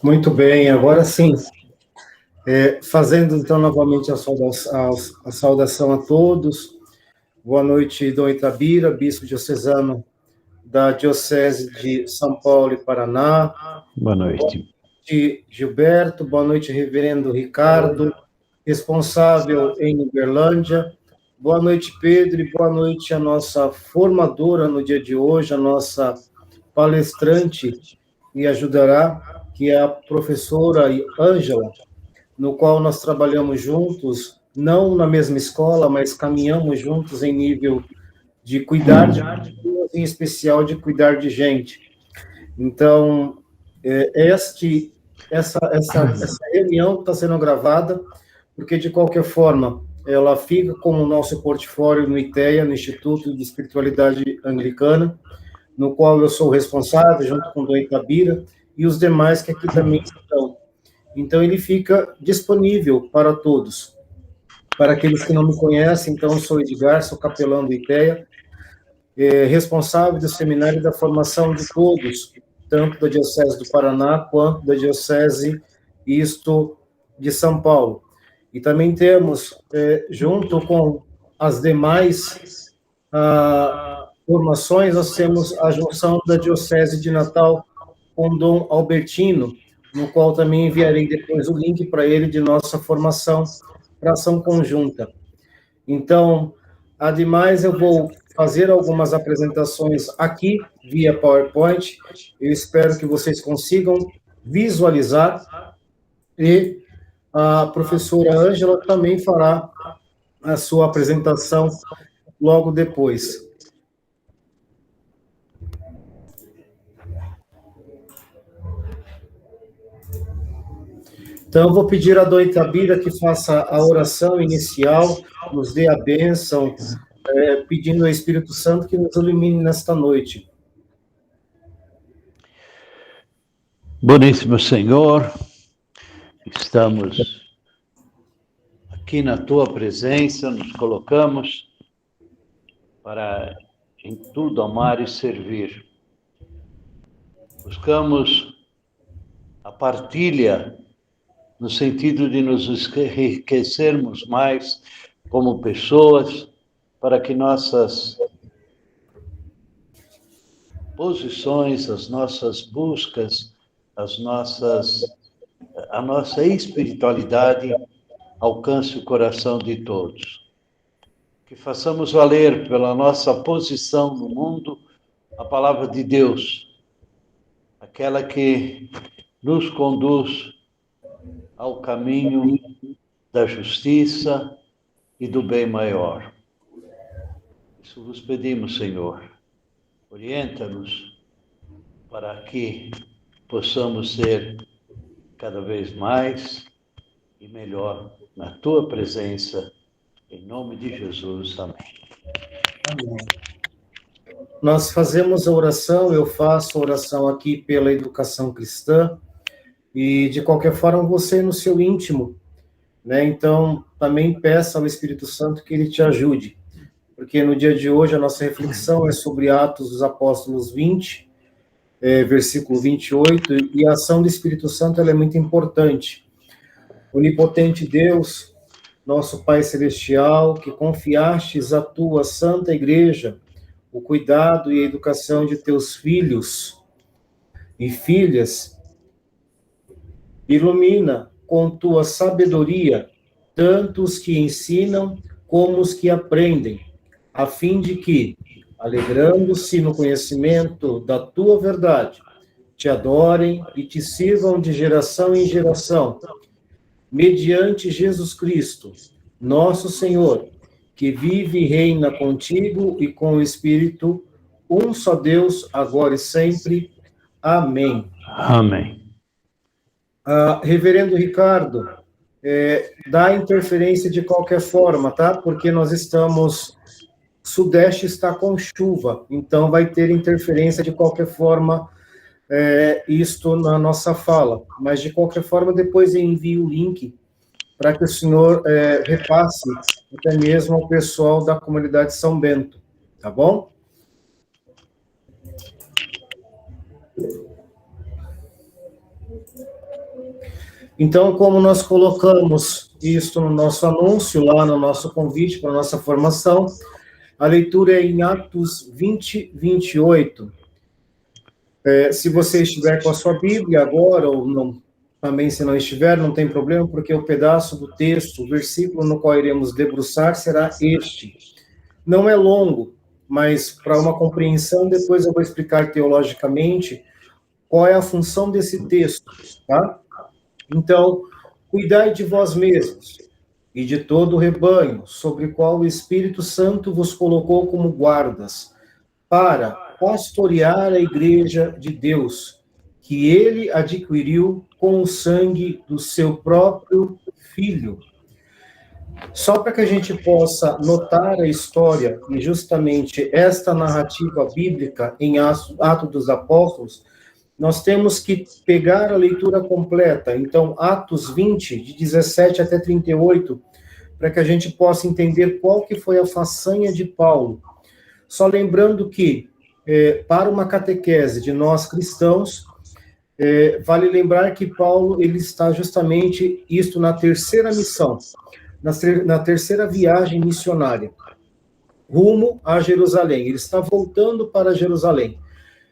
Muito bem, agora sim, fazendo então novamente a saudação a todos. Boa noite, Dom Itabira, bispo diocesano da Diocese de São Paulo e Paraná. Boa noite. Boa noite, Gilberto. Boa noite, reverendo Ricardo, responsável em Uberlândia. Boa noite, Pedro, e boa noite a nossa formadora no dia de hoje, a nossa palestrante que ajudará, que é a professora Ângela, no qual nós trabalhamos juntos, não na mesma escola, mas caminhamos juntos em nível de cuidar de pessoas, em especial de cuidar de gente. Então, essa reunião está sendo gravada, porque, de qualquer forma, ela fica como nosso portfólio no ITEA, no Instituto de Espiritualidade Anglicana, no qual eu sou responsável, junto com o Dom Itabira, e os demais que aqui também estão. Então, ele fica disponível para todos. Para aqueles que não me conhecem, então, eu sou Edgar, sou capelão do ITEA, responsável do seminário da formação de todos, tanto da Diocese do Paraná, quanto da Diocese de São Paulo. E também temos, junto com as demais formações, nós temos a junção da Diocese de Natal com Dom Albertino, no qual também enviarei depois o link para ele de nossa formação para ação conjunta. Então, ademais, eu vou fazer algumas apresentações aqui via PowerPoint. Eu espero que vocês consigam visualizar, e a professora Ângela também fará a sua apresentação logo depois. Então, eu vou pedir a Dom Itabira que faça a oração inicial, nos dê a bênção, pedindo ao Espírito Santo que nos ilumine nesta noite. Boníssimo Senhor, estamos aqui na Tua presença, nos colocamos para em tudo amar e servir. Buscamos a partilha no sentido de nos enriquecermos mais como pessoas, para que nossas posições, as nossas buscas, a nossa espiritualidade alcance o coração de todos. Que façamos valer pela nossa posição no mundo a palavra de Deus, aquela que nos conduz ao caminho da justiça e do bem maior. Isso vos pedimos, Senhor. Orienta-nos para que possamos ser cada vez mais e melhor na tua presença, em nome de Jesus. Amém. Amém. Nós fazemos a oração, eu faço a oração aqui pela educação cristã, e de qualquer forma você no seu íntimo, né? Então, também peça ao Espírito Santo que ele te ajude, porque no dia de hoje a nossa reflexão é sobre Atos dos Apóstolos 20, versículo 28, e a ação do Espírito Santo ela é muito importante. Onipotente Deus, nosso Pai Celestial, que confiastes à tua santa igreja o cuidado e a educação de teus filhos e filhas, ilumina com tua sabedoria tanto os que ensinam como os que aprendem, a fim de que, alegrando-se no conhecimento da tua verdade, te adorem e te sirvam de geração em geração, mediante Jesus Cristo, nosso Senhor, que vive e reina contigo e com o Espírito, um só Deus, agora e sempre. Amém. Amém. Reverendo Ricardo, dá interferência de qualquer forma, tá? Porque nós estamos... Sudeste está com chuva, então vai ter interferência de qualquer forma, isto na nossa fala. Mas, de qualquer forma, depois eu envio o link para que o senhor repasse até mesmo ao pessoal da comunidade São Bento, tá bom? Então, como nós colocamos isto no nosso anúncio, lá no nosso convite para a nossa formação, a leitura é em Atos 20, 28. Se você estiver com a sua Bíblia agora, ou não, também se não estiver, não tem problema, porque o pedaço do texto, o versículo no qual iremos debruçar será este. Não é longo, mas para uma compreensão, depois eu vou explicar teologicamente qual é a função desse texto, tá? Então, cuidai de vós mesmos e de todo o rebanho, sobre o qual o Espírito Santo vos colocou como guardas, para pastorear a igreja de Deus, que ele adquiriu com o sangue do seu próprio Filho. Só para que a gente possa notar a história, e justamente esta narrativa bíblica em Atos dos Apóstolos, nós temos que pegar a leitura completa. Então, Atos 20, de 17 até 38, para que a gente possa entender qual que foi a façanha de Paulo. Só lembrando que, para uma catequese de nós cristãos, vale lembrar que Paulo ele está justamente isto na terceira missão, na terceira viagem missionária, rumo a Jerusalém. Ele está voltando para Jerusalém.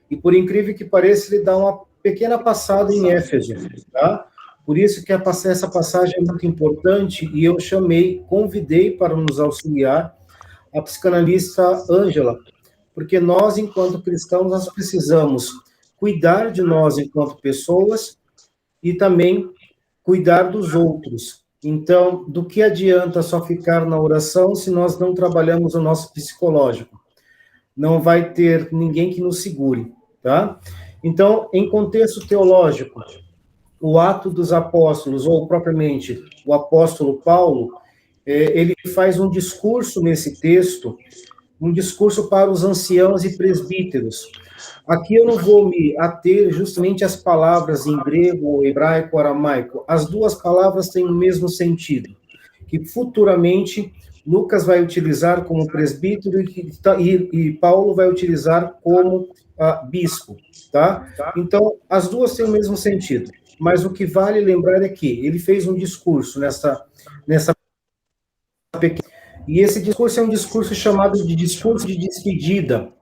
E, por incrível que pareça, ele dá uma pequena passada em Éfeso, tá? Por isso que essa passagem é muito importante, e eu convidei para nos auxiliar a psicanalista Ângela, porque nós, enquanto cristãos, nós precisamos cuidar de nós enquanto pessoas e também cuidar dos outros. Então, do que adianta só ficar na oração se nós não trabalhamos o nosso psicológico? Não vai ter ninguém que nos segure, tá? Então, em contexto teológico, o Ato dos Apóstolos, ou propriamente o apóstolo Paulo, ele faz um discurso nesse texto, um discurso para os anciãos e presbíteros. Aqui eu não vou me ater justamente às palavras em grego, hebraico, aramaico. As duas palavras têm o mesmo sentido, que futuramente Lucas vai utilizar como presbítero e Paulo vai utilizar como bispo, tá? Então, as duas têm o mesmo sentido, mas o que vale lembrar é que ele fez um discurso nessa pequena, e esse discurso é um discurso chamado de discurso de despedida,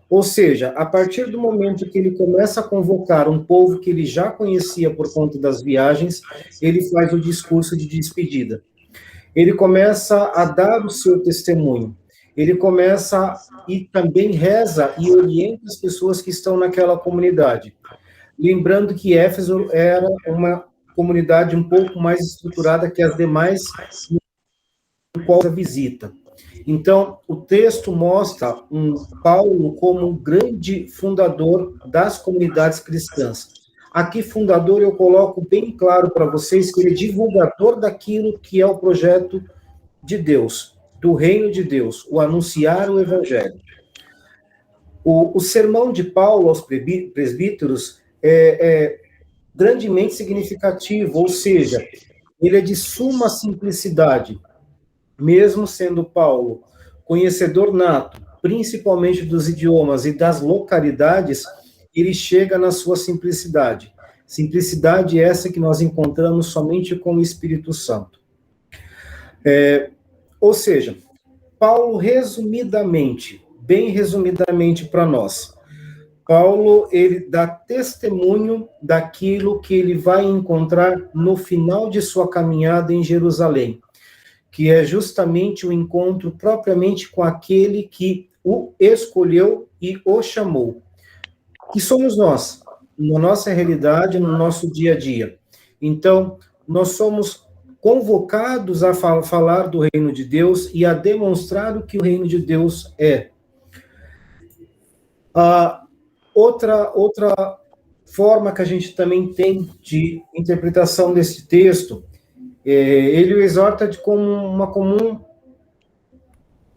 ou seja, a partir do momento que ele começa a convocar um povo que ele já conhecia por conta das viagens, ele faz o discurso de despedida. Ele começa a dar o seu testemunho. Ele começa e também reza e orienta as pessoas que estão naquela comunidade. Lembrando que Éfeso era uma comunidade um pouco mais estruturada que as demais no qual a visita. Então, o texto mostra Paulo como um grande fundador das comunidades cristãs. Aqui, fundador, eu coloco bem claro para vocês que ele é divulgador daquilo que é o projeto de Deus, do reino de Deus, o anunciar o evangelho. O sermão de Paulo aos presbíteros é grandemente significativo, ou seja, ele é de suma simplicidade. Mesmo sendo Paulo conhecedor nato, principalmente dos idiomas e das localidades, ele chega na sua simplicidade. Simplicidade essa que nós encontramos somente com o Espírito Santo. Ou seja, Paulo, resumidamente, bem resumidamente para nós, Paulo, ele dá testemunho daquilo que ele vai encontrar no final de sua caminhada em Jerusalém, que é justamente o encontro propriamente com aquele que o escolheu e o chamou. Que somos nós, na nossa realidade, no nosso dia a dia. Então, nós somos convocados a falar do reino de Deus e a demonstrar o que o reino de Deus é. Outra forma que a gente também tem de interpretação desse texto, ele o exorta como uma comum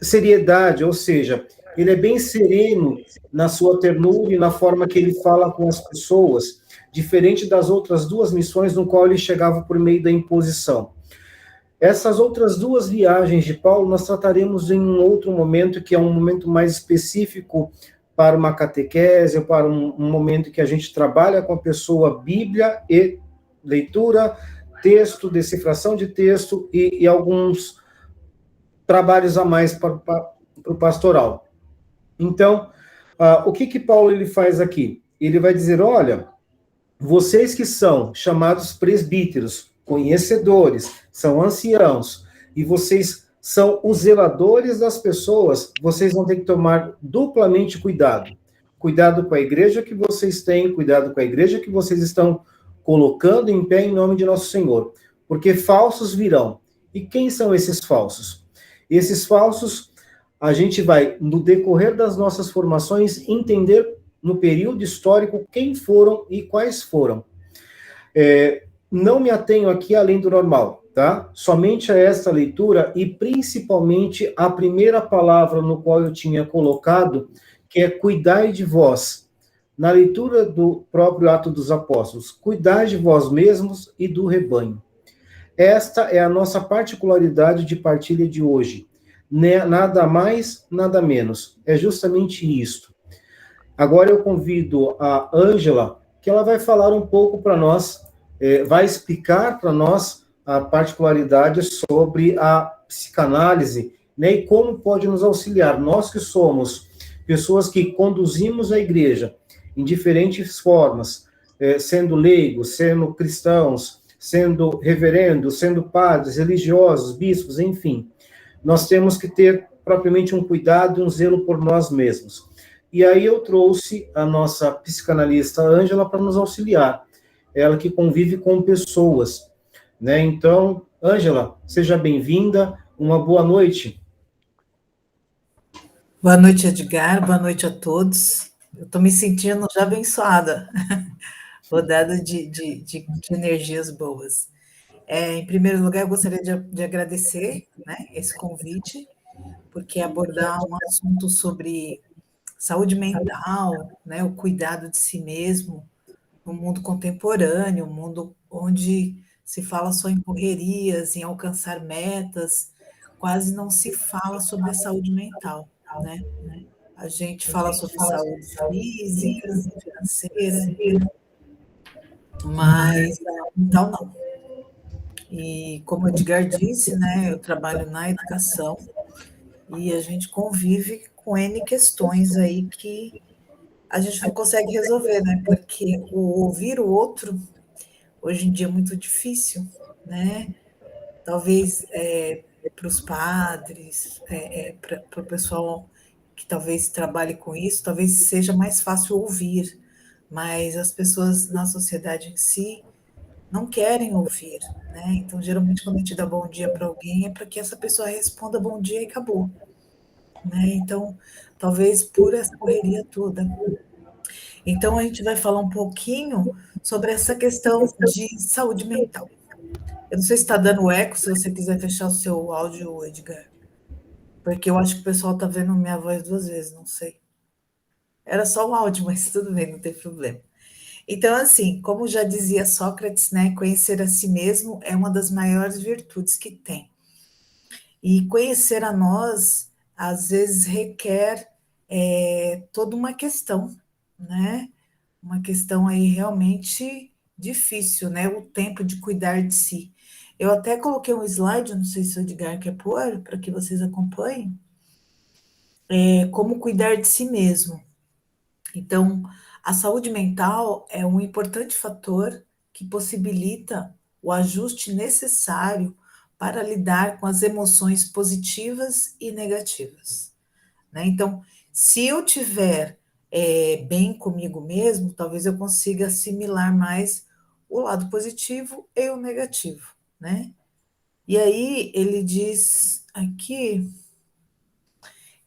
seriedade, ou seja, ele é bem sereno na sua ternura e na forma que ele fala com as pessoas, diferente das outras duas missões no qual ele chegava por meio da imposição. Essas outras duas viagens de Paulo nós trataremos em um outro momento, que é um momento mais específico para uma catequese, para um momento que a gente trabalha com a pessoa Bíblia e leitura, texto, decifração de texto e alguns trabalhos a mais para o pastoral. Então, o que Paulo ele faz aqui? Ele vai dizer, olha, vocês que são chamados presbíteros, conhecedores, são anciãos, e vocês são os zeladores das pessoas, vocês vão ter que tomar duplamente cuidado. Cuidado com a igreja que vocês têm, cuidado com a igreja que vocês estão colocando em pé em nome de nosso Senhor, porque falsos virão. E quem são esses falsos? Esses falsos, a gente vai, no decorrer das nossas formações, entender no período histórico quem foram e quais foram. Não me atenho aqui além do normal, tá? Somente a esta leitura e principalmente a primeira palavra no qual eu tinha colocado, que é cuidai de vós. Na leitura do próprio Atos dos Apóstolos, cuidai de vós mesmos e do rebanho. Esta é a nossa particularidade de partilha de hoje. Nada mais, nada menos. É justamente isto. Agora eu convido a Ângela, que ela vai falar um pouco para nós, vai explicar para nós a particularidade sobre a psicanálise, né, e como pode nos auxiliar. Nós que somos pessoas que conduzimos a igreja em diferentes formas, sendo leigos, sendo cristãos, sendo reverendos, sendo padres, religiosos, bispos, enfim. Nós temos que ter propriamente um cuidado e um zelo por nós mesmos. E aí eu trouxe a nossa psicanalista Ângela para nos auxiliar, ela que convive com pessoas, né? Então, Ângela, seja bem-vinda, uma boa noite. Boa noite, Edgar, boa noite a todos. Eu estou me sentindo já abençoada, rodada de energias boas. Em primeiro lugar, eu gostaria de agradecer, né, esse convite, porque abordar um assunto sobre saúde mental, né, o cuidado de si mesmo, no mundo contemporâneo, um mundo onde se fala só em correrias, em alcançar metas, quase não se fala sobre a saúde mental, né? a gente fala sobre saúde física, financeira, mas mental não. E como o Edgar disse, né, eu trabalho na educação e a gente convive com N questões aí que a gente não consegue resolver, né? Porque o ouvir o outro, hoje em dia, é muito difícil, né? Talvez para os padres, para o pessoal que talvez trabalhe com isso, talvez seja mais fácil ouvir, mas as pessoas na sociedade em si não querem ouvir, né? Então, geralmente, quando a gente dá bom dia para alguém, é para que essa pessoa responda bom dia e acabou, né? Então, talvez por essa correria toda. Então, a gente vai falar um pouquinho sobre essa questão de saúde mental. Eu não sei se está dando eco, se você quiser fechar o seu áudio, Edgar, porque eu acho que o pessoal está vendo minha voz 2 vezes, não sei. Era só o áudio, mas tudo bem, não tem problema. Então, assim, como já dizia Sócrates, né, conhecer a si mesmo é uma das maiores virtudes que tem. E conhecer a nós, às vezes, requer toda uma questão, né? Uma questão aí realmente difícil, né? O tempo de cuidar de si. Eu até coloquei um slide, não sei se o Edgar quer pôr, para que vocês acompanhem, como cuidar de si mesmo. Então, a saúde mental é um importante fator que possibilita o ajuste necessário para lidar com as emoções positivas e negativas, né? Então, se eu tiver bem comigo mesmo, talvez eu consiga assimilar mais o lado positivo e o negativo, né? E aí ele diz aqui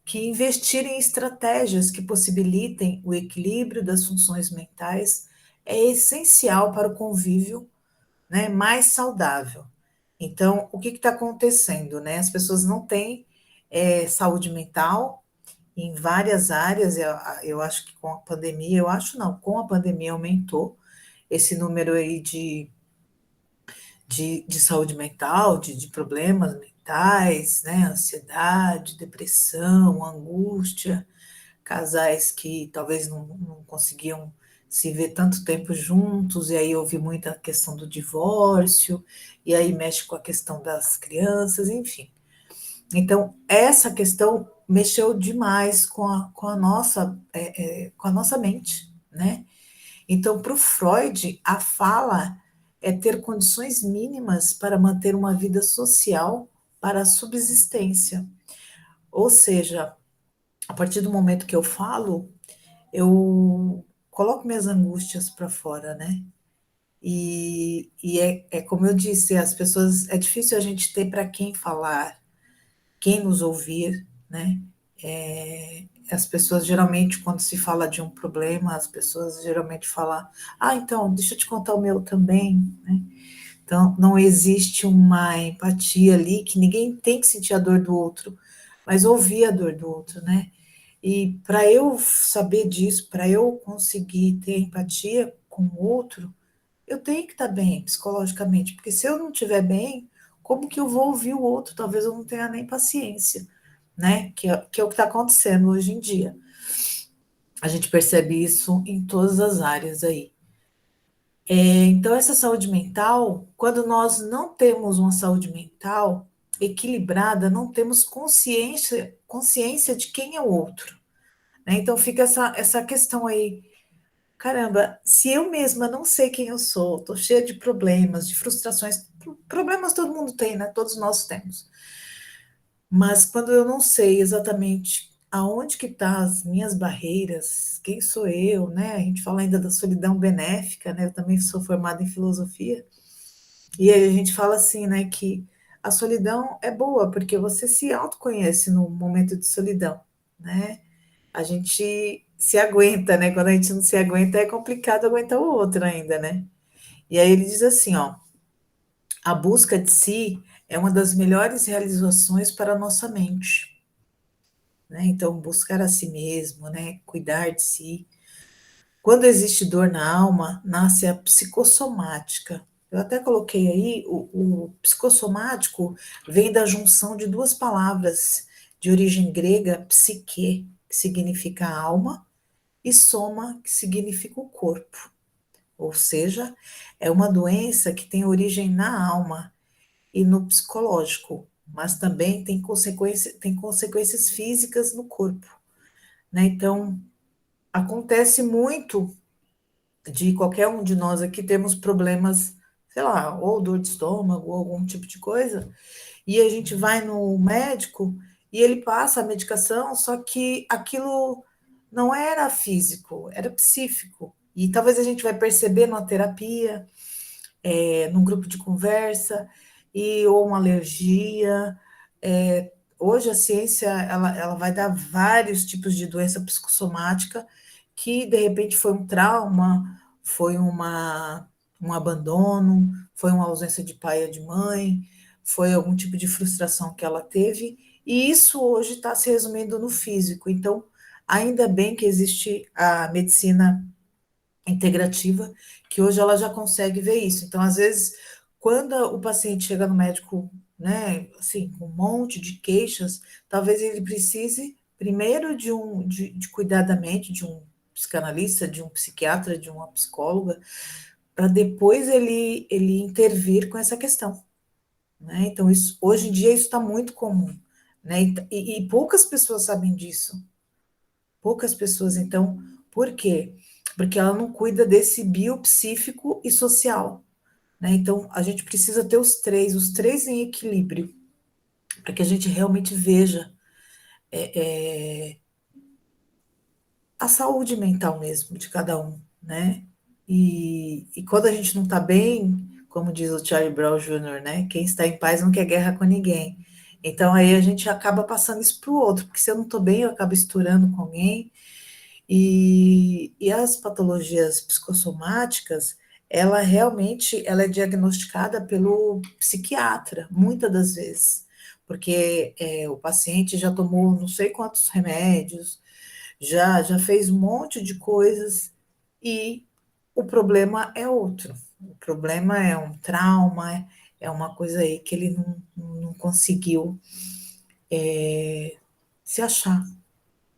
que investir em estratégias que possibilitem o equilíbrio das funções mentais é essencial para o convívio, né, mais saudável. Então, o que está acontecendo, né? As pessoas não têm saúde mental em várias áreas. Eu acho que com a pandemia, eu acho não, com a pandemia aumentou esse número aí de saúde mental, de problemas mentais, né? Ansiedade, depressão, angústia, casais que talvez não conseguiam se ver tanto tempo juntos, e aí houve muita questão do divórcio, e aí mexe com a questão das crianças, enfim. Então, essa questão mexeu demais com a nossa mente, né? Então, para o Freud, a fala é ter condições mínimas para manter uma vida social para a subsistência. Ou seja, a partir do momento que eu falo, eu coloco minhas angústias para fora, né? E é como eu disse, as pessoas, é difícil a gente ter para quem falar, quem nos ouvir, né? As pessoas geralmente, quando se fala de um problema, as pessoas geralmente falam, então, deixa eu te contar o meu também, né? Então, não existe uma empatia ali, que ninguém tem que sentir a dor do outro, mas ouvir a dor do outro, né? E para eu saber disso, para eu conseguir ter empatia com o outro, eu tenho que estar bem psicologicamente, porque se eu não estiver bem, como que eu vou ouvir o outro? Talvez eu não tenha nem paciência, né? Que é o que está acontecendo hoje em dia. A gente percebe isso em todas as áreas aí. Então, essa saúde mental, quando nós não temos uma saúde mental equilibrada, não temos consciência de quem é o outro, né? Então, fica essa questão aí. Caramba, se eu mesma não sei quem eu sou, estou cheia de problemas, de frustrações, problemas todo mundo tem, né? Todos nós temos. Mas quando eu não sei exatamente aonde que estão as minhas barreiras, quem sou eu, né? A gente fala ainda da solidão benéfica, né? Eu também sou formada em filosofia. E aí a gente fala assim, né, que a solidão é boa, porque você se autoconhece no momento de solidão, né? A gente se aguenta, né? Quando a gente não se aguenta, é complicado aguentar o outro ainda, né? E aí ele diz assim, ó, a busca de si é uma das melhores realizações para a nossa mente, né? Então, buscar a si mesmo, né? Cuidar de si. Quando existe dor na alma, nasce a psicossomática. Eu até coloquei aí, o psicossomático vem da junção de duas palavras de origem grega, psique, que significa alma, e soma, que significa o corpo. Ou seja, é uma doença que tem origem na alma e no psicológico, mas também tem consequências físicas no corpo, né? Então, acontece muito de qualquer um de nós aqui temos problemas, sei lá, ou dor de estômago, ou algum tipo de coisa, e a gente vai no médico e ele passa a medicação, só que aquilo não era físico, era psíquico. E talvez a gente vai perceber numa terapia, num grupo de conversa, ou uma alergia. Hoje a ciência ela vai dar vários tipos de doença psicossomática que de repente foi um trauma, foi um abandono, foi uma ausência de pai ou de mãe, foi algum tipo de frustração que ela teve, e isso hoje está se resumindo no físico. Então, ainda bem que existe a medicina integrativa, que hoje ela já consegue ver isso. Então, às vezes, quando o paciente chega no médico, né, assim, com um monte de queixas, talvez ele precise primeiro de cuidar da mente, de um psicanalista, de um psiquiatra, de uma psicóloga, para depois ele intervir com essa questão, né? Então, isso, hoje em dia isso está muito comum, né? E poucas pessoas sabem disso. Poucas pessoas, então, por quê? Porque ela não cuida desse biopsíquico e social, né? Então, a gente precisa ter os três em equilíbrio, para que a gente realmente veja a saúde mental mesmo de cada um, né? E quando a gente não está bem, como diz o Charlie Brown Jr., né? Quem está em paz não quer guerra com ninguém. Então, aí a gente acaba passando isso para o outro, porque se eu não estou bem, eu acabo estourando com alguém. E as patologias psicossomáticas, ela realmente ela é diagnosticada pelo psiquiatra, muitas das vezes, porque o paciente já tomou não sei quantos remédios, já fez um monte de coisas e o problema é outro. O problema é um trauma, é uma coisa aí que ele não conseguiu se achar,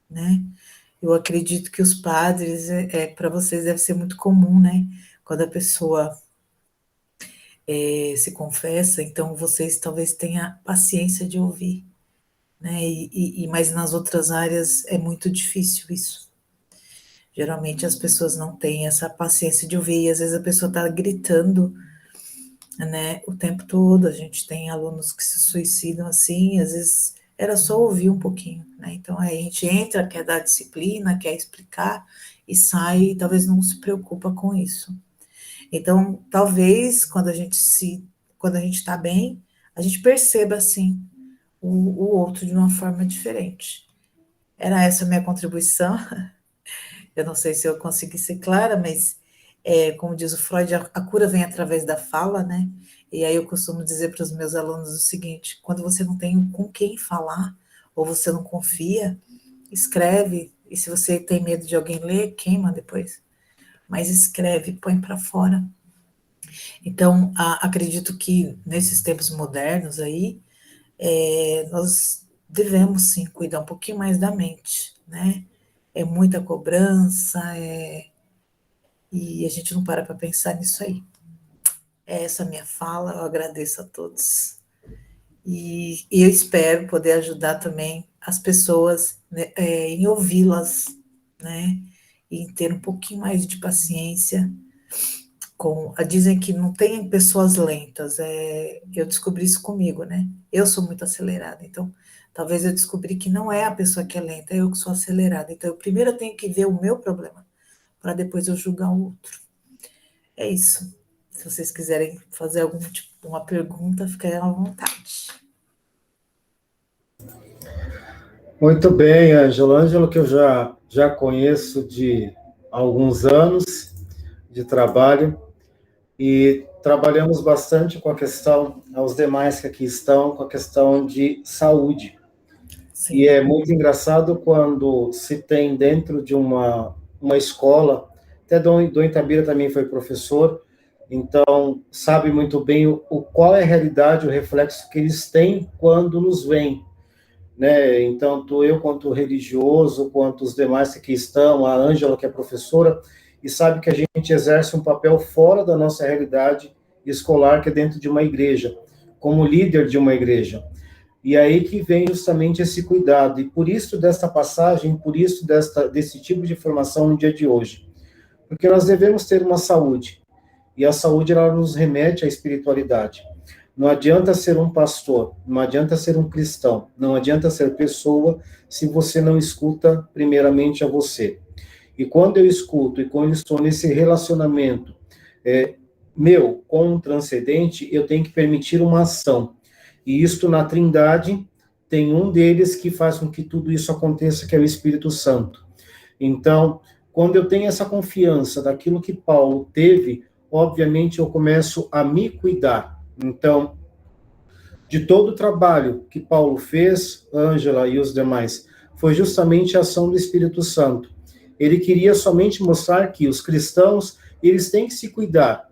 né? Eu acredito que os padres, para vocês deve ser muito comum, né? Quando a pessoa se confessa, então vocês talvez tenham paciência de ouvir, né? Mas nas outras áreas é muito difícil isso. Geralmente as pessoas não têm essa paciência de ouvir, e às vezes a pessoa está gritando, né, o tempo todo. A gente tem alunos que se suicidam assim, e às vezes era só ouvir um pouquinho, né? Então aí a gente entra, quer dar disciplina, quer explicar e sai, e talvez não se preocupa com isso. Então, talvez quando a gente está bem, a gente perceba assim o outro de uma forma diferente. Era essa a minha contribuição. Eu não sei se eu consegui ser clara, mas, como diz o Freud, a cura vem através da fala, né? E aí eu costumo dizer para os meus alunos o seguinte: quando você não tem com quem falar, ou você não confia, escreve, e se você tem medo de alguém ler, queima depois. Mas escreve, põe para fora. Então, acredito que nesses tempos modernos aí, nós devemos sim cuidar um pouquinho mais da mente, né? É muita cobrança, e a gente não para pensar nisso aí. É essa a minha fala, eu agradeço a todos. E eu espero poder ajudar também as pessoas, né, em ouvi-las, né? E em ter um pouquinho mais de paciência. Dizem que não tem pessoas lentas, eu descobri isso comigo, né? Eu sou muito acelerada, então talvez eu descobri que não é a pessoa que é lenta, é eu que sou acelerada. Então, primeiro eu tenho que ver o meu problema, para depois eu julgar o outro. É isso. Se vocês quiserem fazer uma pergunta, fiquem à vontade. Muito bem, Ângelo. Ângelo, que eu já conheço de alguns anos de trabalho, e trabalhamos bastante com a questão, aos demais que aqui estão, com a questão de saúde. Sim. E é muito engraçado quando se tem dentro de uma escola, até Dom Itabira também foi professor, então sabe muito bem qual é a realidade, o reflexo que eles têm quando nos veem. né? Então, tanto eu quanto o religioso, quanto os demais que aqui estão, a Ângela, que é professora, e sabe que a gente exerce um papel fora da nossa realidade escolar, que é dentro de uma igreja, como líder de uma igreja. E aí que vem justamente esse cuidado, e por isso desta passagem, por isso desse tipo de formação no dia de hoje. Porque nós devemos ter uma saúde, e a saúde ela nos remete à espiritualidade. Não adianta ser um pastor, não adianta ser um cristão, não adianta ser pessoa se você não escuta primeiramente a você. E quando eu escuto e quando eu estou nesse relacionamento meu com o transcendente, eu tenho que permitir uma ação. E isto na Trindade tem um deles que faz com que tudo isso aconteça, que é o Espírito Santo. Então, quando eu tenho essa confiança daquilo que Paulo teve, obviamente eu começo a me cuidar. Então, de todo o trabalho que Paulo fez, Ângela e os demais, foi justamente a ação do Espírito Santo. Ele queria somente mostrar que os cristãos, eles têm que se cuidar,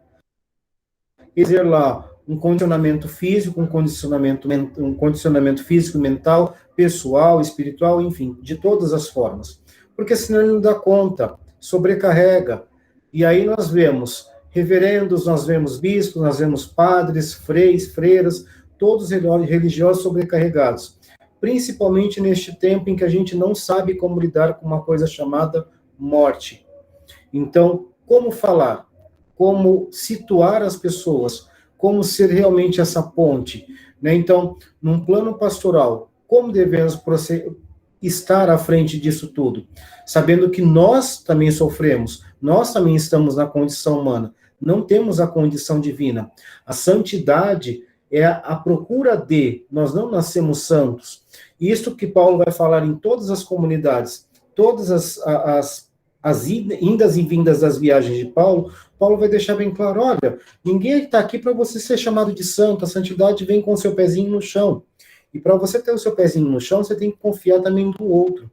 exercer lá um condicionamento físico, um condicionamento físico, mental, pessoal, espiritual, enfim, de todas as formas. Porque senão ele não dá conta, sobrecarrega. E aí nós vemos reverendos, nós vemos bispos, nós vemos padres, freiras, todos religiosos sobrecarregados. Principalmente neste tempo em que a gente não sabe como lidar com uma coisa chamada morte. Então, como falar? Como situar as pessoas? Como ser realmente essa ponte? Né? Então, num plano pastoral, como devemos estar à frente disso tudo? Sabendo que nós também sofremos, nós também estamos na condição humana, não temos a condição divina. A santidade é a procura de, nós não nascemos santos. Isto que Paulo vai falar em todas as comunidades, todas as indas e vindas das viagens de Paulo, Paulo vai deixar bem claro, olha, ninguém está aqui para você ser chamado de santo, a santidade vem com o seu pezinho no chão. E para você ter o seu pezinho no chão, você tem que confiar também no outro.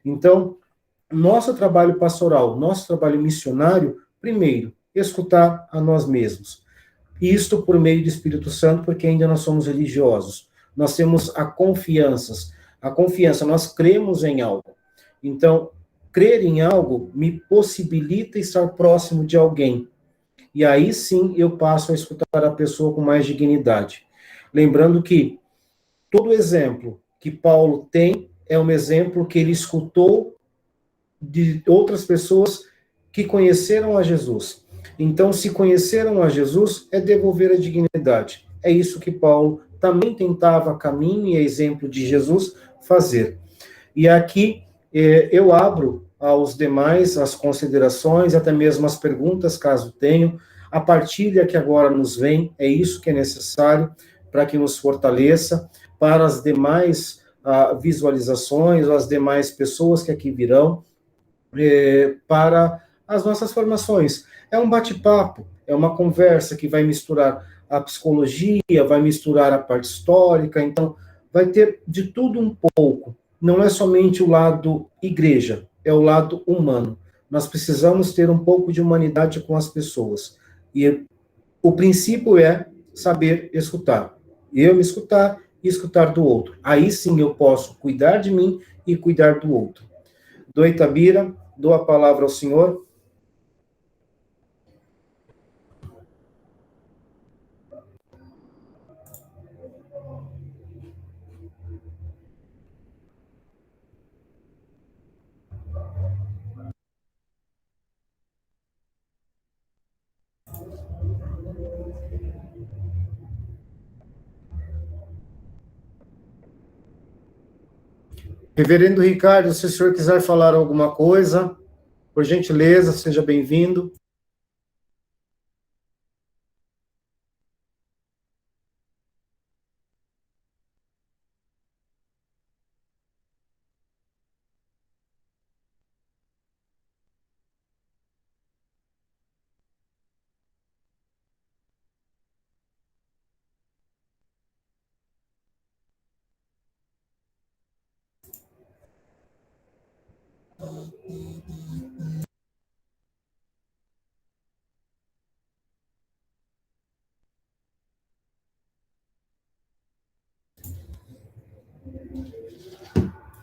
Então, nosso trabalho pastoral, nosso trabalho missionário, primeiro, escutar a nós mesmos. Isto por meio do Espírito Santo, porque ainda nós somos religiosos. Nós temos a confiança, nós cremos em algo. Então, crer em algo me possibilita estar próximo de alguém. E aí sim eu passo a escutar a pessoa com mais dignidade. Lembrando que todo exemplo que Paulo tem é um exemplo que ele escutou de outras pessoas que conheceram a Jesus. Então, se conheceram a Jesus, é devolver a dignidade. É isso que Paulo também tentava, caminho e exemplo de Jesus, fazer. E aqui eu abro aos demais as considerações, até mesmo as perguntas, caso tenham. A partilha que agora nos vem, é isso que é necessário para que nos fortaleça, para as demais visualizações, as demais pessoas que aqui virão, para as nossas formações. É um bate-papo, é uma conversa que vai misturar a psicologia, vai misturar a parte histórica, então vai ter de tudo um pouco. Não é somente o lado igreja, é o lado humano. Nós precisamos ter um pouco de humanidade com as pessoas. E o princípio é saber escutar. Eu me escutar e escutar do outro. Aí sim eu posso cuidar de mim e cuidar do outro. Do Itabira, dou a palavra ao senhor. Reverendo Ricardo, se o senhor quiser falar alguma coisa, por gentileza, seja bem-vindo.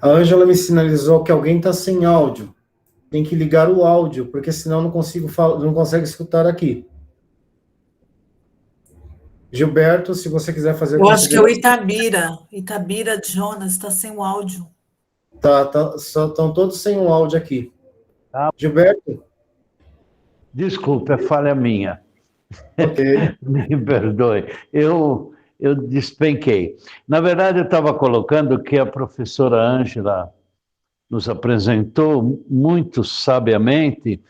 A Ângela me sinalizou que alguém está sem áudio. Tem que ligar o áudio, porque senão não consigo não consegue escutar aqui. Gilberto, se você quiser fazer a Eu acho que é o configuração. Itabira. Itabira Jonas está sem o áudio. Estão todos sem o áudio aqui. Tá. Gilberto? Desculpe, é falha minha. Ok. Me perdoe. Eu despenquei. Na verdade, eu estava colocando que a professora Ângela nos apresentou muito sabiamente,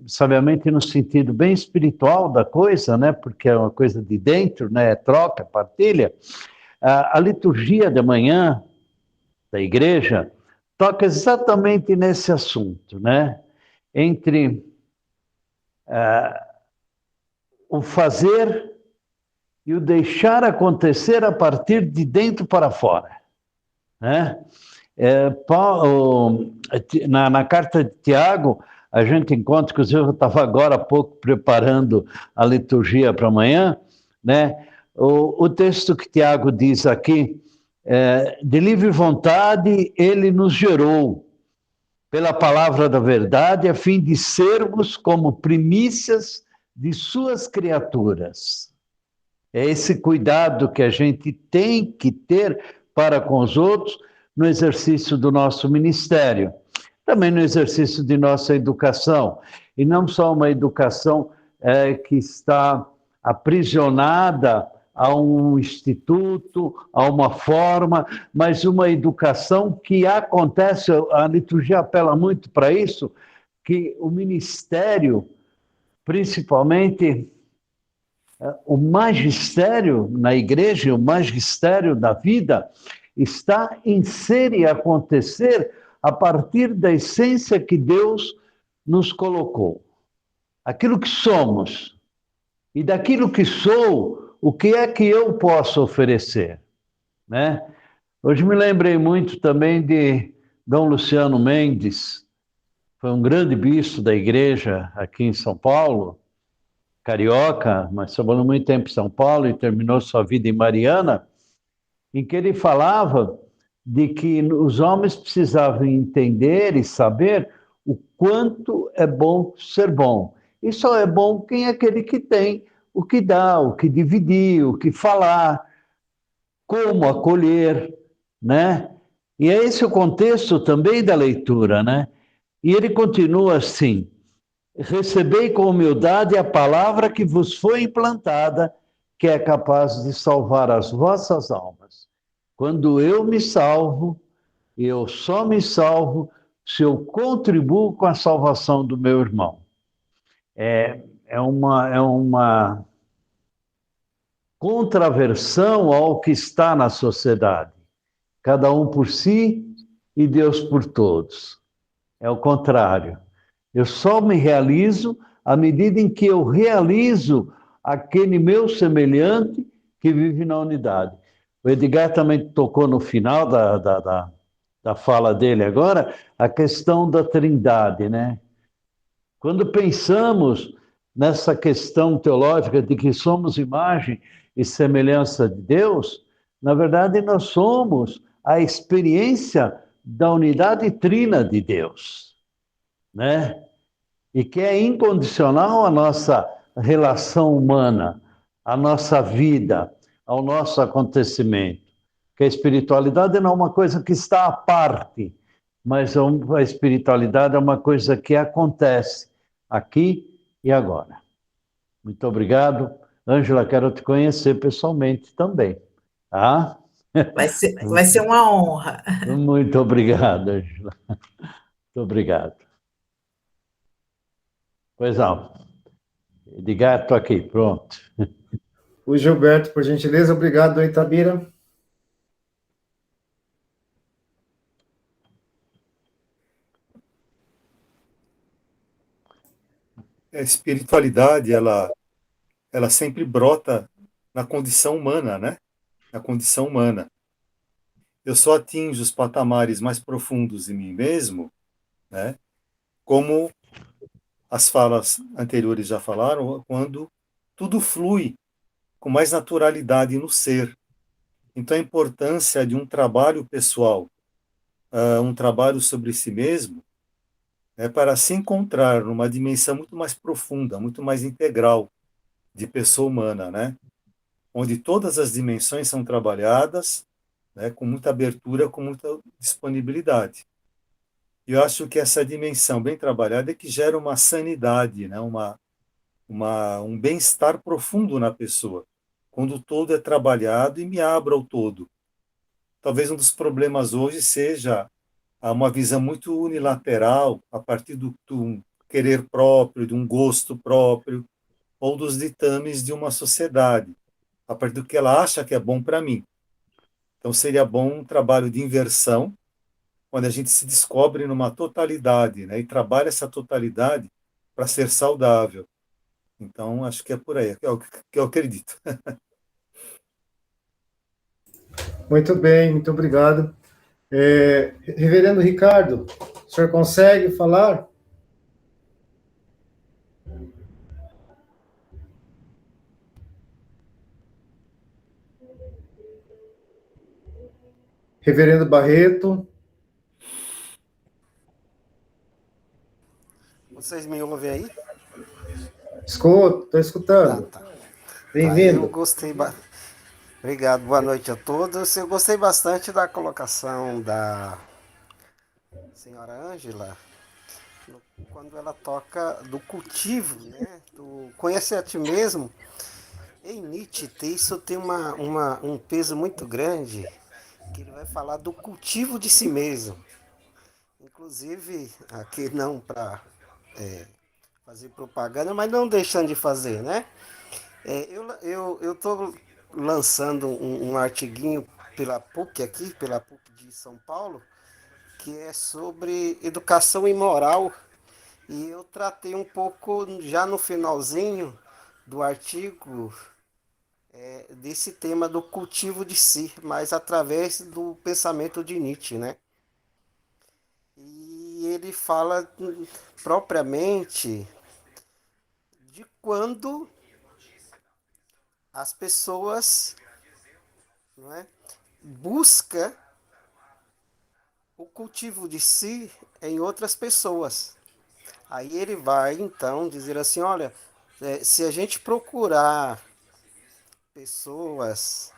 sabiamente no sentido bem espiritual da coisa, né? Porque é uma coisa de dentro, né? É troca, partilha. A liturgia da manhã da igreja toca exatamente nesse assunto, né? Entre o fazer e o deixar acontecer a partir de dentro para fora, né? Na carta de Tiago, a gente encontra, inclusive eu estava agora há pouco preparando a liturgia para amanhã, né? O texto que Tiago diz aqui, de livre vontade ele nos gerou, pela palavra da verdade, a fim de sermos como primícias de suas criaturas. É esse cuidado que a gente tem que ter para com os outros no exercício do nosso ministério, também no exercício de nossa educação. E não só uma educação que está aprisionada a um instituto, a uma forma, mas uma educação que acontece, a liturgia apela muito para isso, que o ministério, principalmente o magistério na igreja, o magistério da vida, está em ser e acontecer a partir da essência que Deus nos colocou. Aquilo que somos. E daquilo que sou, o que é que eu posso oferecer? Né? Hoje me lembrei muito também de Dom Luciano Mendes, foi um grande bispo da igreja aqui em São Paulo, carioca, mas trabalhou muito tempo em São Paulo e terminou sua vida em Mariana, em que ele falava de que os homens precisavam entender e saber o quanto é bom ser bom. E só é bom quem é aquele que tem o que dar, o que dividir, o que falar, como acolher, né? E é esse o contexto também da leitura, né? E ele continua assim: recebei com humildade a palavra que vos foi implantada, que é capaz de salvar as vossas almas. Quando eu me salvo, eu só me salvo se eu contribuo com a salvação do meu irmão. É uma contraversão ao que está na sociedade. Cada um por si e Deus por todos. É o contrário. Eu só me realizo à medida em que eu realizo aquele meu semelhante que vive na unidade. O Edgar também tocou no final da fala dele agora, a questão da trindade, né? Quando pensamos nessa questão teológica de que somos imagem e semelhança de Deus, na verdade nós somos a experiência da unidade trina de Deus, né? E que é incondicional à nossa relação humana, à nossa vida, ao nosso acontecimento. Que a espiritualidade não é uma coisa que está à parte, mas a espiritualidade é uma coisa que acontece aqui e agora. Muito obrigado. Ângela, quero te conhecer pessoalmente também. Tá? Vai ser uma honra. Muito obrigado, Ângela. Muito obrigado. Pois não. Edgar, estou aqui, pronto. O Gilberto, por gentileza, obrigado, Itabira. A espiritualidade, ela sempre brota na condição humana, né? Na condição humana. Eu só atinjo os patamares mais profundos de mim mesmo, né? Como as falas anteriores já falaram, quando tudo flui com mais naturalidade no ser. Então, a importância de um trabalho pessoal um trabalho sobre si mesmo, para se encontrar numa dimensão muito mais profunda, muito mais integral de pessoa humana, né? Onde todas as dimensões são trabalhadas, né, com muita abertura, com muita disponibilidade. E eu acho que essa dimensão bem trabalhada é que gera uma sanidade, né, um bem-estar profundo na pessoa, quando o todo é trabalhado e me abra ao todo. Talvez um dos problemas hoje seja uma visão muito unilateral, a partir do querer próprio, de um gosto próprio, ou dos ditames de uma sociedade, a partir do que ela acha que é bom para mim. Então seria bom um trabalho de inversão, quando a gente se descobre numa totalidade, né, e trabalha essa totalidade para ser saudável. Então, acho que é por aí, é o que eu acredito. Muito bem, muito obrigado. Reverendo Ricardo, o senhor consegue falar? Reverendo Barreto. Vocês me ouvem aí? Estou escutando. Tá. Bem-vindo. Eu gostei. Obrigado, boa noite a todos. Eu gostei bastante da colocação da senhora Ângela, quando ela toca do cultivo, né? Do conhecer a ti mesmo. Em Nietzsche, isso tem um peso muito grande, que ele vai falar do cultivo de si mesmo. Inclusive, aqui não para fazer propaganda, mas não deixando de fazer, né? Eu estou lançando um artiguinho pela PUC aqui, pela PUC de São Paulo, que é sobre educação imoral. E eu tratei um pouco, já no finalzinho do artigo, desse tema do cultivo de si, mas através do pensamento de Nietzsche, né? E ele fala propriamente de quando as pessoas, não é, buscam o cultivo de si em outras pessoas. Aí ele vai, então, dizer assim, olha, se a gente procurar pessoas,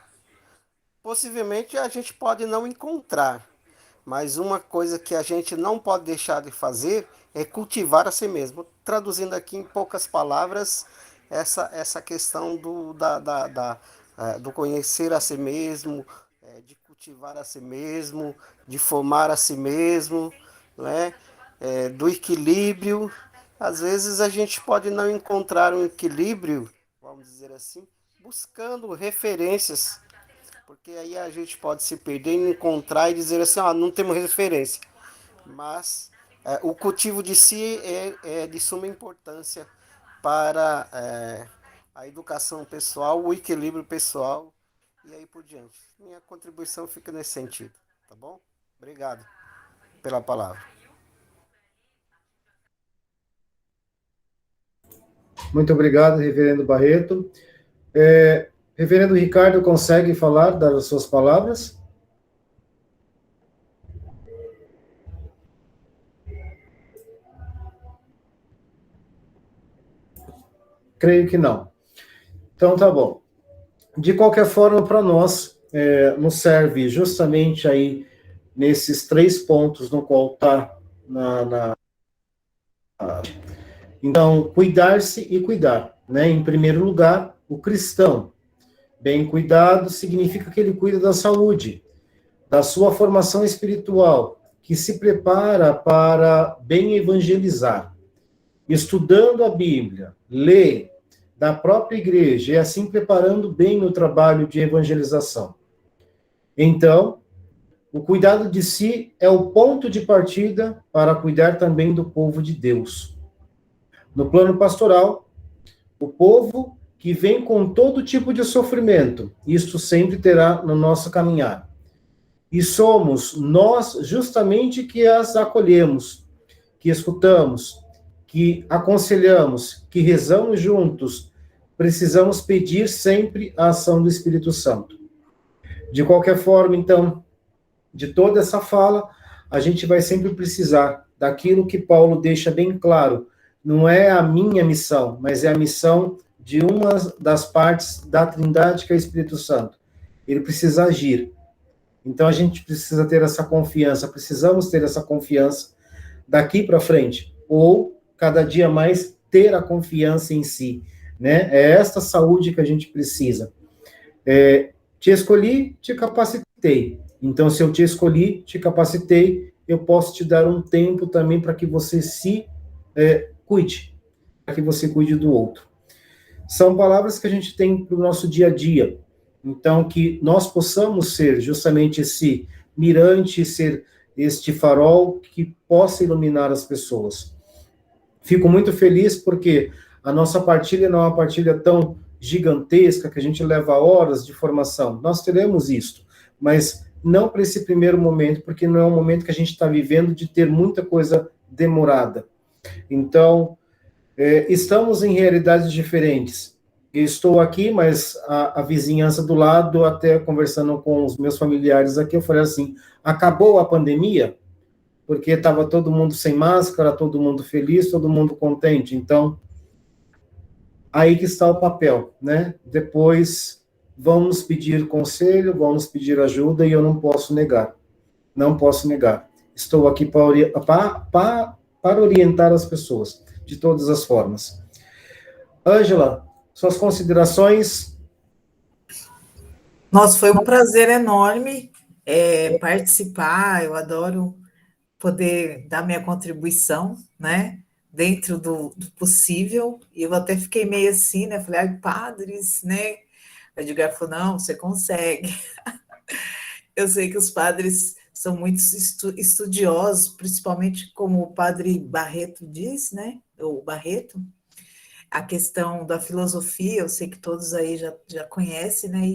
possivelmente a gente pode não encontrar, mas uma coisa que a gente não pode deixar de fazer é cultivar a si mesmo. Traduzindo aqui em poucas palavras, essa questão do conhecer a si mesmo, de cultivar a si mesmo, de formar a si mesmo, não é? Do equilíbrio. Às vezes a gente pode não encontrar um equilíbrio, vamos dizer assim, buscando referências, porque aí a gente pode se perder em encontrar e dizer assim, não temos referência. Mas o cultivo de si é de suma importância para a educação pessoal, o equilíbrio pessoal e aí por diante. Minha contribuição fica nesse sentido, tá bom? Obrigado pela palavra. Muito obrigado, reverendo Barreto. Reverendo Ricardo, consegue falar, dar as suas palavras? Creio que não. Então, tá bom. De qualquer forma, para nós, nos serve justamente aí nesses 3 pontos no qual está Então, cuidar-se e cuidar, né? Em primeiro lugar, o cristão. Bem cuidado significa que ele cuida da saúde, da sua formação espiritual, que se prepara para bem evangelizar, estudando a Bíblia, lê da própria igreja e assim preparando bem o trabalho de evangelização. Então, o cuidado de si é o ponto de partida para cuidar também do povo de Deus. No plano pastoral, o povo que vem com todo tipo de sofrimento, isto sempre terá no nosso caminhar. E somos nós justamente que as acolhemos, que escutamos, que aconselhamos, que rezamos juntos. Precisamos pedir sempre a ação do Espírito Santo. De qualquer forma, então, de toda essa fala, a gente vai sempre precisar daquilo que Paulo deixa bem claro. Não é a minha missão, mas é a missão de uma das partes da Trindade, que é o Espírito Santo. Ele precisa agir. Então, a gente precisa ter essa confiança, precisamos ter essa confiança daqui para frente, ou cada dia mais ter a confiança em si, né? É esta saúde que a gente precisa. Te escolhi, te capacitei. Então, se eu te escolhi, te capacitei, eu posso te dar um tempo também para que você se cuide, para que você cuide do outro. São palavras que a gente tem para o nosso dia a dia. Então, que nós possamos ser justamente esse mirante, ser este farol que possa iluminar as pessoas. Fico muito feliz porque a nossa partilha não é uma partilha tão gigantesca, que a gente leva horas de formação. Nós teremos isto, mas não para esse primeiro momento, porque não é um momento que a gente está vivendo de ter muita coisa demorada. Então, estamos em realidades diferentes. Eu estou aqui, mas a vizinhança do lado, até conversando com os meus familiares aqui, eu falei assim, acabou a pandemia? Porque estava todo mundo sem máscara, todo mundo feliz, todo mundo contente. Então, aí que está o papel, né? Depois, vamos pedir conselho, vamos pedir ajuda, e eu não posso negar. Não posso negar. Estou aqui para orientar as pessoas, de todas as formas. Ângela, suas considerações? Nossa, foi um prazer enorme participar, eu adoro poder dar minha contribuição, né, dentro do possível, e eu até fiquei meio assim, né, falei, padres, né, o Edgar falou, não, você consegue. Eu sei que os padres são muito estudiosos, principalmente como o padre Barreto diz, né, o Barreto, a questão da filosofia, eu sei que todos aí já conhecem, né,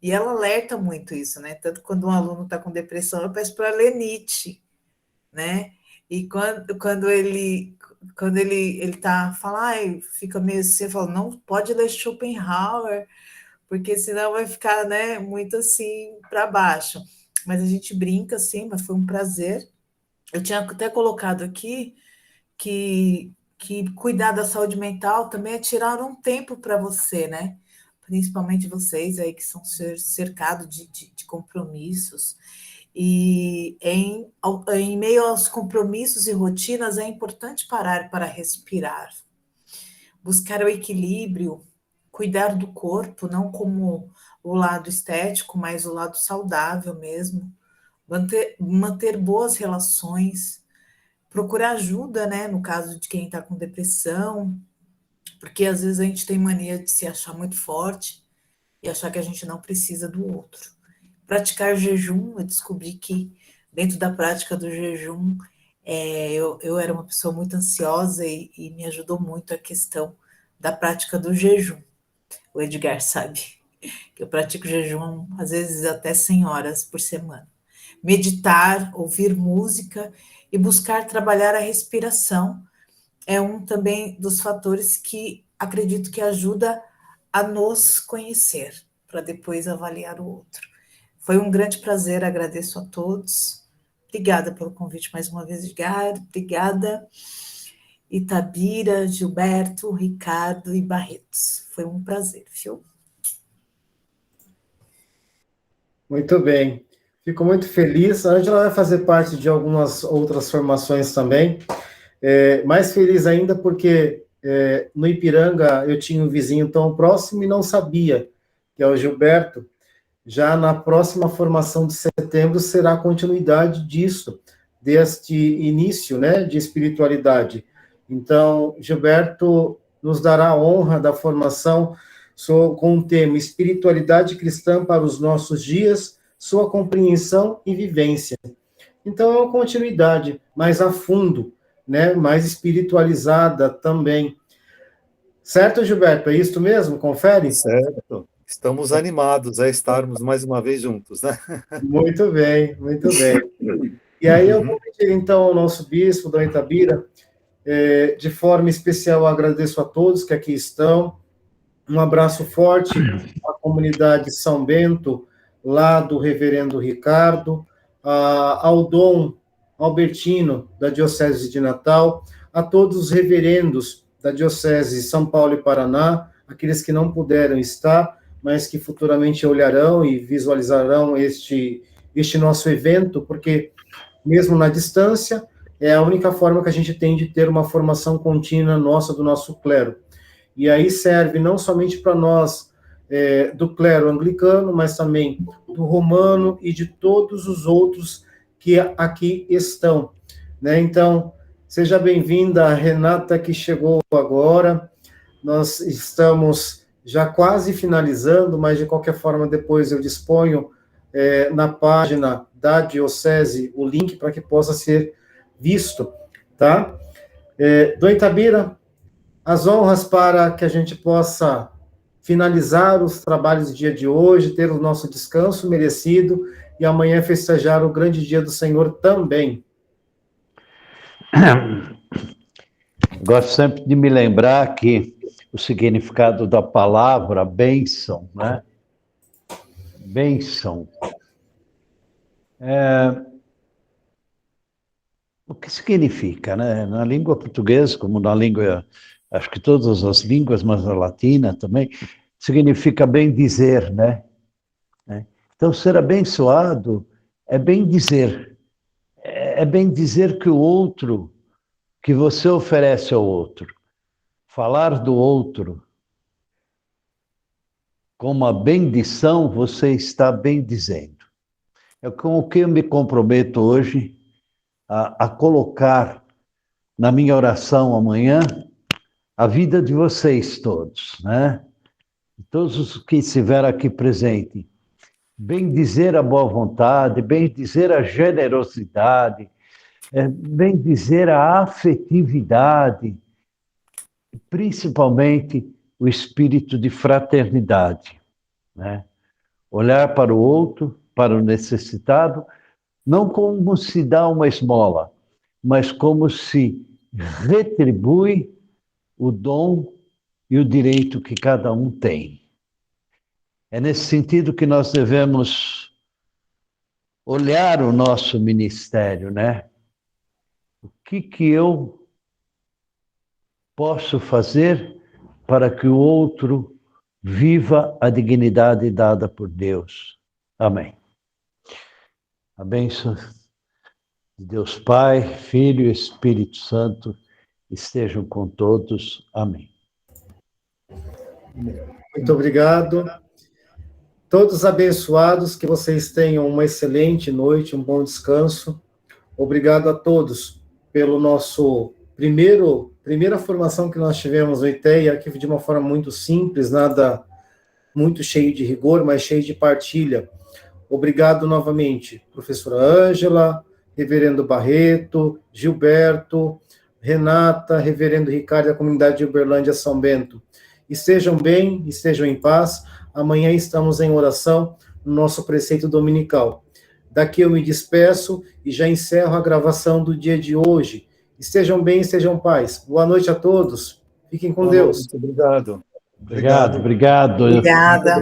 e ela alerta muito isso, né, tanto quando um aluno está com depressão, eu peço para ler Nietzsche, né, e quando ele tá, fala, fica meio assim, eu falo, não pode ler Schopenhauer, porque senão vai ficar, né, muito assim, para baixo, mas a gente brinca, assim, mas foi um prazer. Eu tinha até colocado aqui que cuidar da saúde mental também é tirar um tempo para você, né? Principalmente vocês aí que são cercados de compromissos. E em meio aos compromissos e rotinas, é importante parar para respirar. Buscar o equilíbrio, cuidar do corpo, não como o lado estético, mas o lado saudável mesmo. Manter boas relações, procurar ajuda, né, no caso de quem está com depressão, porque às vezes a gente tem mania de se achar muito forte e achar que a gente não precisa do outro. Praticar jejum, eu descobri que dentro da prática do jejum, eu era uma pessoa muito ansiosa e me ajudou muito a questão da prática do jejum. O Edgar sabe que eu pratico jejum, às vezes até 100 horas por semana. Meditar, ouvir música e buscar trabalhar a respiração é um também dos fatores que acredito que ajuda a nos conhecer, para depois avaliar o outro. Foi um grande prazer, agradeço a todos. Obrigada pelo convite mais uma vez, Edgar. Obrigada, Itabira, Gilberto, Ricardo e Barretos. Foi um prazer, viu? Muito bem. Fico muito feliz. A Ângela vai fazer parte de algumas outras formações também. Mais feliz ainda porque no Ipiranga eu tinha um vizinho tão próximo e não sabia, que é o Gilberto. Já na próxima formação de setembro será a continuidade disso, deste início, né, de espiritualidade. Então, Gilberto nos dará a honra da formação com o tema Espiritualidade Cristã para os Nossos Dias, Sua Compreensão e Vivência. Então, é uma continuidade mais a fundo, né, mais espiritualizada também. Certo, Gilberto? É isso mesmo? Confere? Certo. Estamos animados a estarmos mais uma vez juntos, né? Muito bem, muito bem. E aí eu vou pedir, então, ao nosso bispo, Dom Itabira, de forma especial, eu agradeço a todos que aqui estão. Um abraço forte à comunidade São Bento, lá do reverendo Ricardo, ao Dom Albertino, da Diocese de Natal, a todos os reverendos da Diocese de São Paulo e Paraná, aqueles que não puderam estar, mas que futuramente olharão e visualizarão este nosso evento, porque, mesmo na distância, é a única forma que a gente tem de ter uma formação contínua nossa, do nosso clero. E aí serve não somente para nós, do clero anglicano, mas também do romano e de todos os outros que aqui estão, né? Então, seja bem-vinda a Renata, que chegou agora. Nós estamos já quase finalizando, mas de qualquer forma depois eu disponho na página da Diocese o link para que possa ser visto, tá? Dom Itabira, as honras para que a gente possa finalizar os trabalhos do dia de hoje, ter o nosso descanso merecido e amanhã festejar o grande dia do Senhor também. Gosto sempre de me lembrar que o significado da palavra bênção, né? Bênção. O que significa, né? Na língua portuguesa, como na língua, acho que todas as línguas, mas a latina também, significa bem dizer, né? Então, ser abençoado é bem dizer. É bem dizer que o outro, que você oferece ao outro, falar do outro com uma bendição, você está bem dizendo. É com o que eu me comprometo hoje a colocar na minha oração amanhã a vida de vocês todos, né? Todos os que estiveram aqui presentes. Bem dizer a boa vontade, bem dizer a generosidade, bem dizer a afetividade, principalmente o espírito de fraternidade, né? Olhar para o outro, para o necessitado, não como se dá uma esmola, mas como se retribui o dom e o direito que cada um tem. É nesse sentido que nós devemos olhar o nosso ministério, né? O que eu posso fazer para que o outro viva a dignidade dada por Deus? Amém. A bênção de Deus Pai, Filho e Espírito Santo estejam com todos. Amém. Muito obrigado. Todos abençoados, que vocês tenham uma excelente noite, um bom descanso. Obrigado a todos pelo nosso primeira formação que nós tivemos no ITEA, aqui de uma forma muito simples, nada muito cheio de rigor, mas cheio de partilha. Obrigado novamente, professora Ângela, reverendo Barreto, Gilberto, Renata, reverendo Ricardo da comunidade de Uberlândia, São Bento. Estejam bem, estejam em paz. Amanhã estamos em oração no nosso preceito dominical. Daqui eu me despeço e já encerro a gravação do dia de hoje. Estejam bem, estejam em paz. Boa noite a todos. Fiquem com Deus. Obrigado. Obrigado. Obrigada.